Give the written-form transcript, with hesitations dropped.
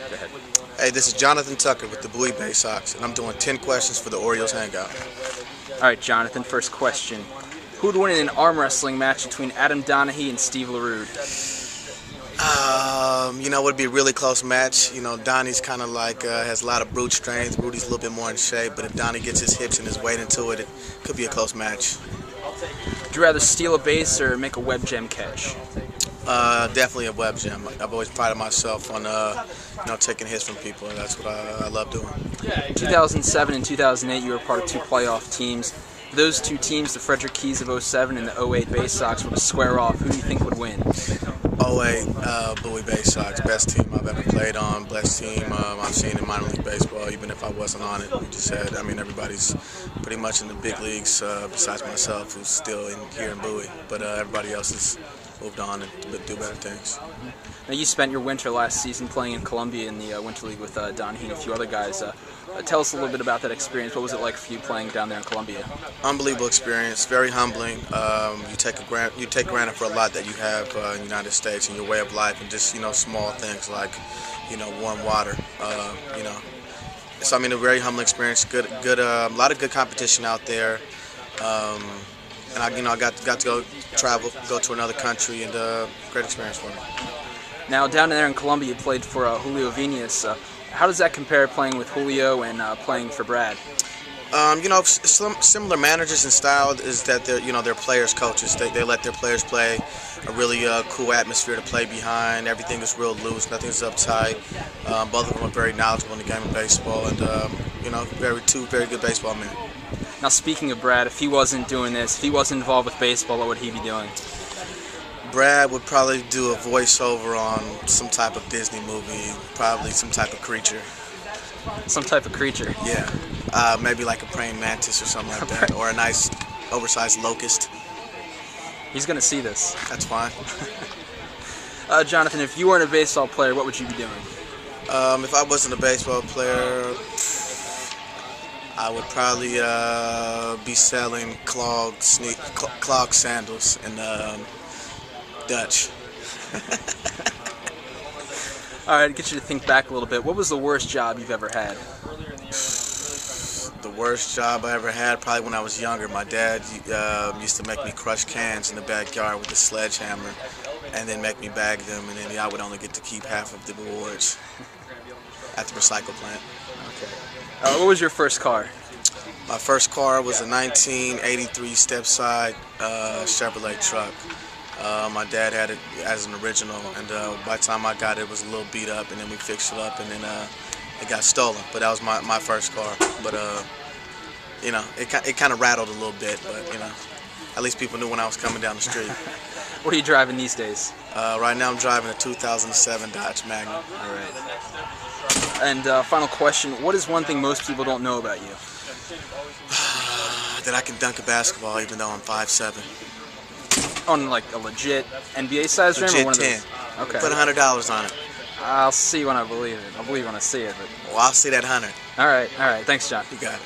Go ahead. Hey, this is Jonathan Tucker with the Bowie Baysox, and I'm doing 10 questions for the Orioles Hangout. All right, Jonathan, first question. Who would win in an arm wrestling match between Adam Donahue and Steve LaRude? It would be a really close match. Donnie's kind of like has a lot of brute strength. Rudy's a little bit more in shape, but if Donnie gets his hips and his weight into it, it could be a close match. Would you rather steal a base or make a web gem catch? Definitely a web gem. I've always prided myself on taking hits from people, and that's what I love doing. In 2007 and 2008, you were part of two playoff teams. Those two teams, the Frederick Keys of 07 and the 08 Baysox, were to square off. Who do you think would win? 08 Bowie Baysox, best team I've ever played on, best team I've seen in minor league baseball, even if I wasn't on it. We just had, everybody's pretty much in the big leagues besides myself, who's still here in Bowie, but everybody else has moved on and do better things. Now, you spent your winter last season playing in Columbia in the Winter League with Donahue and a few other guys. Tell us a little bit about that experience. What was it like for you playing down there in Columbia? Unbelievable experience, very humbling. You take granted for a lot that you have in the United States and your way of life, and just small things like warm water. So a very humbling experience. Good, a lot of good competition out there. And I got to go travel, go to another country, and great experience for me. Now, down there in Columbia, you played for Julio Venus. How does that compare playing with Julio and playing for Brad? Some similar managers and style is that they're players, coaches. They let their players play a really cool atmosphere to play behind. Everything is real loose, nothing's uptight. Both of them are very knowledgeable in the game of baseball, and two very good baseball men. Now, speaking of Brad, if he wasn't doing this, if he wasn't involved with baseball, what would he be doing? Brad would probably do a voiceover on some type of Disney movie, probably some type of creature. Some type of creature? Yeah. Maybe like a praying mantis or something like that, or a nice oversized locust. He's going to see this. That's fine. Jonathan, if you weren't a baseball player, what would you be doing? If I wasn't a baseball player, I would probably be selling clog sandals in Dutch. All right, to get you to think back a little bit, what was the worst job you've ever had? The worst job I ever had, probably when I was younger. My dad used to make me crush cans in the backyard with a sledgehammer and then make me bag them, and then I would only get to keep half of the rewards at the recycle plant. Okay. What was your first car? My first car was a 1983 step-side Chevrolet truck. My dad had it as an original, and by the time I got it, it was a little beat up, and then we fixed it up, and then it got stolen. But that was my first car. But it kind of rattled a little bit, but at least people knew when I was coming down the street. What are you driving these days? Right now I'm driving a 2007 Dodge Magnum. All right. And final question, what is one thing most people don't know about you? That I can dunk a basketball even though I'm 5'7". On like a legit NBA size rim? Legit or one 10. Of those? Okay. Put $100 on it. I'll see when I believe it. I'll believe when I see it. But... Well, I'll see that 100. All right. Thanks, John. You got it.